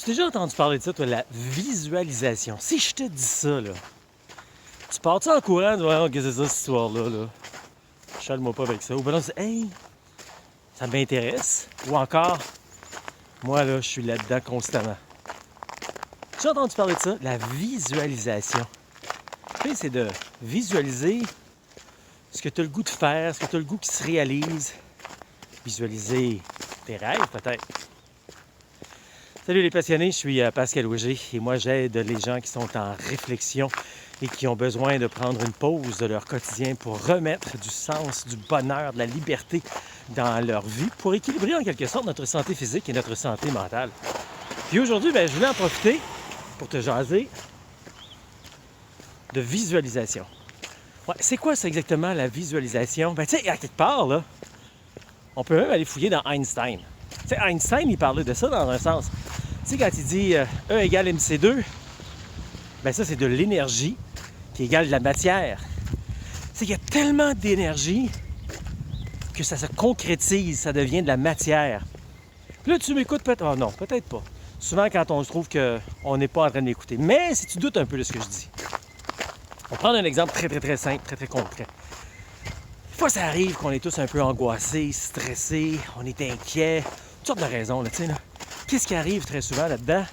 Tu as déjà entendu parler de ça, toi, la visualisation? Si je te dis ça, là, tu pars-tu en courant, tu vois, qu'est-ce que c'est ça, cette histoire-là, là? Chale-moi pas avec ça. Ou ben là, tu dis, hey, ça m'intéresse. Ou encore, moi, là, je suis là-dedans constamment. Tu as déjà entendu parler de ça? La visualisation. Tu sais, c'est de visualiser ce que tu as le goût de faire, ce que tu as le goût qui se réalise. Visualiser tes rêves, peut-être. Salut les passionnés, je suis Pascal Auger et moi j'aide les gens qui sont en réflexion et qui ont besoin de prendre une pause de leur quotidien pour remettre du sens, du bonheur, de la liberté dans leur vie pour équilibrer en quelque sorte notre santé physique et notre santé mentale. Puis aujourd'hui, je voulais en profiter pour te jaser de visualisation. Ouais, c'est quoi ça exactement la visualisation? Tu sais, à quelque part, là, on peut même aller fouiller dans Einstein. Tu sais, Einstein, il parlait de ça dans un sens. Tu sais, quand il dit E égale mc2, ça, c'est de l'énergie qui égale de la matière. C'est qu'il y a tellement d'énergie que ça se concrétise, ça devient de la matière. Puis là, tu m'écoutes peut-être... Oh non, peut-être pas. Souvent, quand on se trouve qu'on n'est pas en train d'écouter. Mais si tu doutes un peu de ce que je dis, on va prendre un exemple très, très, très simple, très, très concret. Des fois, ça arrive qu'on est tous un peu angoissés, stressés, on est inquiets, toutes sortes de raisons, là, tu sais, là. Qu'est-ce qui arrive très souvent là-dedans?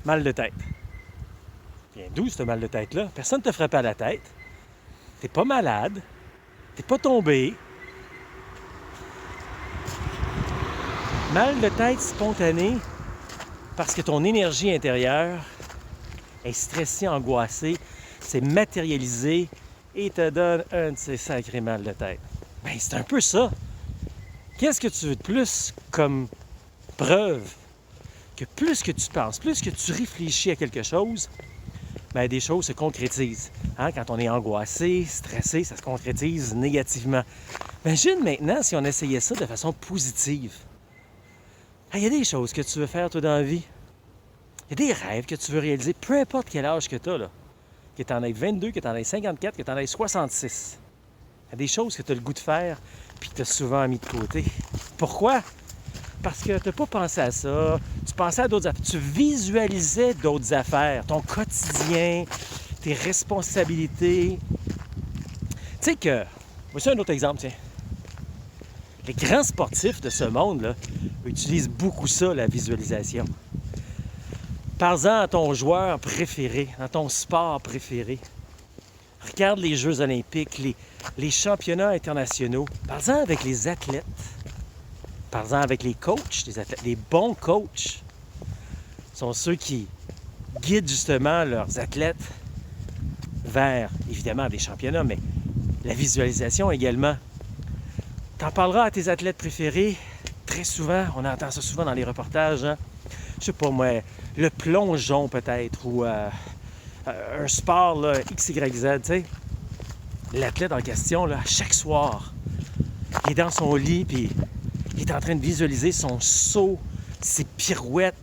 Mal de tête. Viens d'où ce mal de tête-là? Personne ne te frappe à la tête. T'es pas malade. T'es pas tombé. Mal de tête spontané parce que ton énergie intérieure est stressée, angoissée, s'est matérialisée et te donne un de ces sacrés mal de tête. C'est un peu ça. Qu'est-ce que tu veux de plus comme preuve que plus que tu penses, plus que tu réfléchis à quelque chose, des choses se concrétisent. Quand on est angoissé, stressé, ça se concrétise négativement. Imagine maintenant si on essayait ça de façon positive. Il y a des choses que tu veux faire, toi, dans la vie. Il y a des rêves que tu veux réaliser, peu importe quel âge que tu as, là. Que tu en aies 22, que tu en aies 54, que tu en aies 66. Il y a des choses que tu as le goût de faire puis que tu as souvent mis de côté. Pourquoi? Parce que tu n'as pas pensé à ça, tu pensais à d'autres affaires, tu visualisais d'autres affaires, ton quotidien, tes responsabilités. Tu sais que, voici un autre exemple, tiens. Les grands sportifs de ce monde-là utilisent beaucoup ça, la visualisation. Parle-en à ton joueur préféré, à ton sport préféré. Regarde les Jeux olympiques, les championnats internationaux. Parle-en avec les athlètes. Parle-en avec les coachs, les athlètes. Les bons coachs sont ceux qui guident justement leurs athlètes vers, évidemment, des championnats, mais la visualisation également. T'en parleras à tes athlètes préférés. Très souvent, on entend ça souvent dans les reportages. Je sais pas moi, le plongeon peut-être, ou un sport là, XYZ, tu sais. L'athlète en question, là, chaque soir, il est dans son lit, puis il est en train de visualiser son saut, ses pirouettes,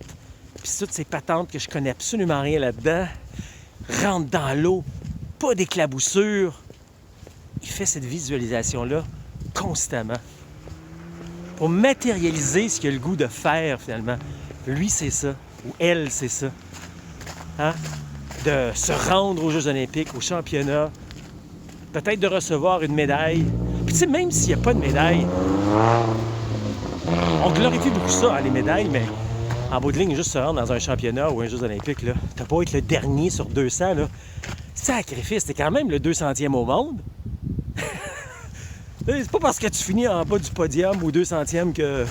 puis toutes ces patentes que je connais absolument rien là-dedans. Rentre dans l'eau, pas d'éclaboussure. Il fait cette visualisation-là constamment pour matérialiser ce qu'il a le goût de faire finalement. Lui, c'est ça, ou elle, c'est ça. De se rendre aux Jeux olympiques, aux championnats, peut-être de recevoir une médaille. Puis tu sais, même s'il n'y a pas de médaille, on glorifie beaucoup ça, les médailles, mais en bout de ligne, juste se rendre dans un championnat ou un Jeux olympiques, là, t'as pas être le dernier sur 200, là. Sacrifice, t'es quand même le 200e au monde. C'est pas parce que tu finis en bas du podium ou 200e que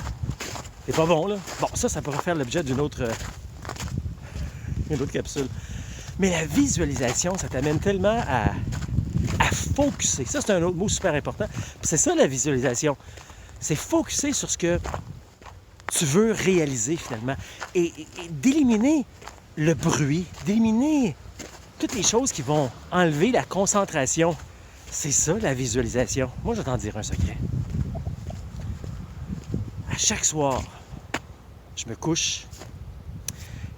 t'es pas bon, là. Bon, ça pourrait faire l'objet d'une autre capsule. Mais la visualisation, ça t'amène tellement à focusser. Ça, c'est un autre mot super important. Puis c'est ça, la visualisation. C'est focusser sur ce que tu veux réaliser, finalement. Et d'éliminer le bruit, d'éliminer toutes les choses qui vont enlever la concentration. C'est ça, la visualisation. Moi, je vais t'en dire un secret. À chaque soir, je me couche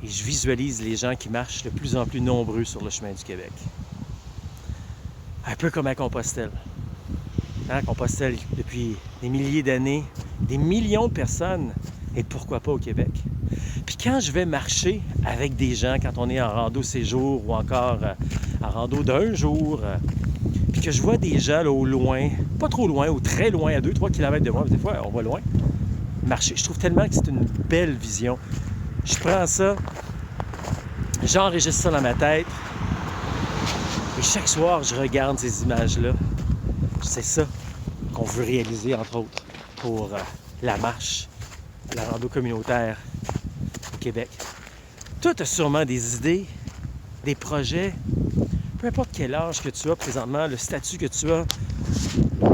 et je visualise les gens qui marchent de plus en plus nombreux sur le chemin du Québec. Un peu comme à Compostelle. Compostelle, depuis des milliers d'années, des millions de personnes, Et pourquoi pas au Québec? Puis quand je vais marcher avec des gens, quand on est en rando séjour ou encore en rando d'un jour, puis que je vois des gens là, au loin, pas trop loin ou très loin, à 2-3 km de moi, des fois on va loin, marcher. Je trouve tellement que c'est une belle vision. Je prends ça, j'enregistre ça dans ma tête, et chaque soir, je regarde ces images-là. C'est ça qu'on veut réaliser, entre autres, pour la marche, la rando communautaire au Québec. Toi, tu as sûrement des idées, des projets, peu importe quel âge que tu as présentement, le statut que tu as.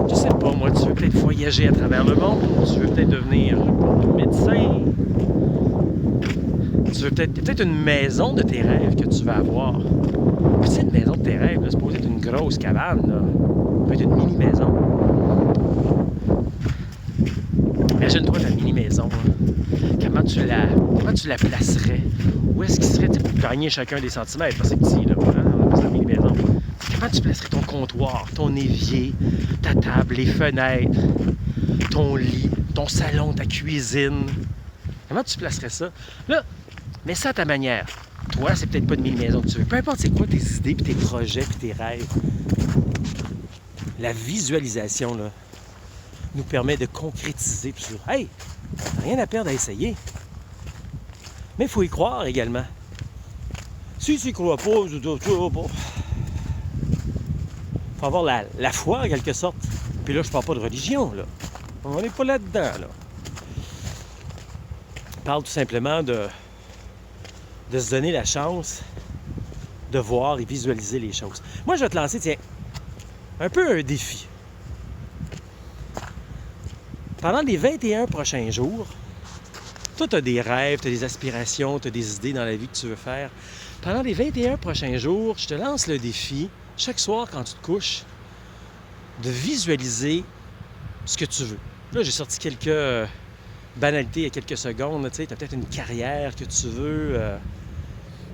Je sais pas, moi, tu veux peut-être voyager à travers le monde, tu veux peut-être devenir médecin, tu veux peut-être une maison de tes rêves que tu vas avoir. Puis c'est une maison de tes rêves, là, c'est supposé être une grosse cabane, là. Ça peut être une mini-maison. Imagine-toi ta mini-maison, là. Comment tu la placerais? Où est-ce qu'il serait, tu sais, pour gagner chacun des centimètres? Parce que c'est petit, là, hein? On appelle ça une mini-maison. Comment tu placerais ton comptoir, ton évier, ta table, les fenêtres, ton lit, ton salon, ta cuisine? Comment tu placerais ça? Là, mets ça à ta manière. Toi, c'est peut-être pas une mini-maison que tu veux. Peu importe c'est quoi tes idées, puis tes projets, puis tes rêves. La visualisation, là, nous permet de concrétiser. Puis hey, rien à perdre à essayer. Mais il faut y croire également. Si tu y crois pas, faut avoir la foi en quelque sorte. Puis là, je parle pas de religion, là. On n'est pas là-dedans, là. Je parle tout simplement de se donner la chance de voir et visualiser les choses. Moi, je vais te lancer, tiens, un peu un défi. Pendant les 21 prochains jours, toi, tu as des rêves, tu as des aspirations, tu as des idées dans la vie que tu veux faire. Pendant les 21 prochains jours, je te lance le défi, chaque soir quand tu te couches, de visualiser ce que tu veux. Là, j'ai sorti quelques banalités il y a quelques secondes. Tu sais, tu as peut-être une carrière que tu veux,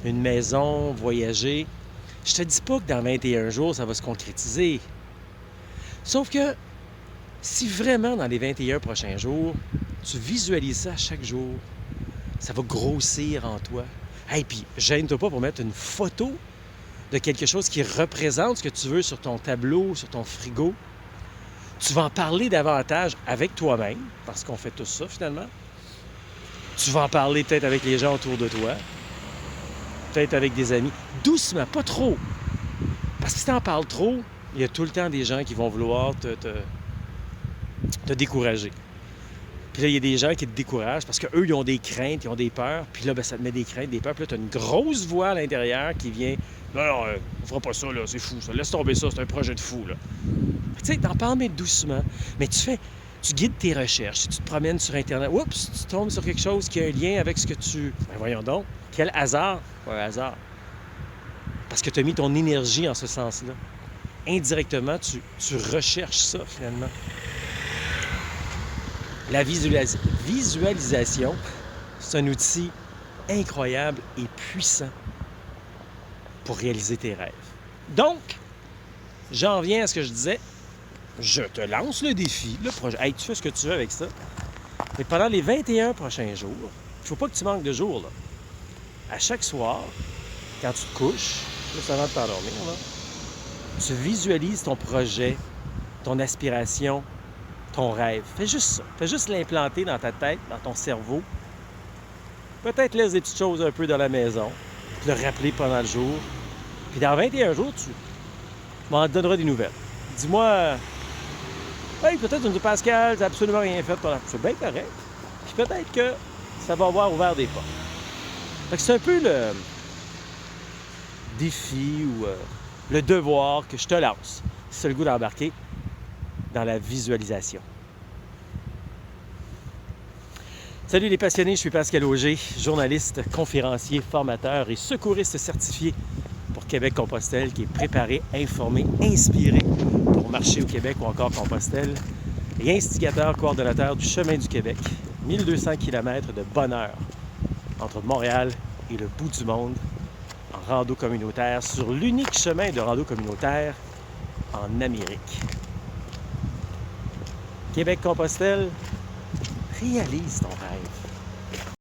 une maison, voyager. Je te dis pas que dans 21 jours, ça va se concrétiser. Sauf que si vraiment dans les 21 prochains jours, tu visualises ça chaque jour, ça va grossir en toi. Hey, puis gêne-toi pas pour mettre une photo de quelque chose qui représente ce que tu veux sur ton tableau, sur ton frigo. Tu vas en parler davantage avec toi-même, parce qu'on fait tout ça finalement. Tu vas en parler peut-être avec les gens autour de toi, peut-être avec des amis. Doucement, pas trop. Parce que si tu en parles trop, il y a tout le temps des gens qui vont vouloir te décourager. Puis là, il y a des gens qui te découragent parce qu'eux, ils ont des craintes, ils ont des peurs. Puis là, ben, ça te met des craintes, des peurs. Puis là, tu as une grosse voix à l'intérieur qui vient « Non, non, on fera pas ça, là, c'est fou, ça. Laisse tomber ça, c'est un projet de fou, là. » Tu sais, t'en parles, mais doucement. Mais tu guides tes recherches. Si tu te promènes sur Internet, oups, tu tombes sur quelque chose qui a un lien avec ce que tu... Ben voyons donc, quel hasard. Pas un hasard. Parce que tu as mis ton énergie en ce sens-là. Indirectement, tu recherches ça, finalement. La visualisation, c'est un outil incroyable et puissant pour réaliser tes rêves. Donc, j'en viens à ce que je disais. Je te lance le défi, le projet. Hey, tu fais ce que tu veux avec ça. Mais pendant les 21 prochains jours, il ne faut pas que tu manques de jours, là. À chaque soir, quand tu te couches, juste avant de t'endormir, là, tu visualises ton projet, ton aspiration, ton rêve. Fais juste ça. Fais juste l'implanter dans ta tête, dans ton cerveau. Peut-être laisse des petites choses un peu dans la maison. Te le rappeler pendant le jour. Puis dans 21 jours, tu m'en donneras des nouvelles. Dis-moi, hey, peut-être tu me dis Pascal, tu n'as absolument rien fait pendant. C'est bien correct. Puis peut-être que ça va avoir ouvert des portes. Fait que c'est un peu le défi ou le devoir que je te lance. Si tu as le goût d'embarquer dans la visualisation. Salut les passionnés, je suis Pascal Auger, journaliste, conférencier, formateur et secouriste certifié pour Québec-Compostelle qui est préparé, informé, inspiré pour marcher au Québec ou encore Compostelle et instigateur, coordonnateur du Chemin du Québec, 1200 km de bonheur entre Montréal et le bout du monde en rando communautaire sur l'unique chemin de rando communautaire en Amérique. Québec-Compostelle, réalise ton rêve.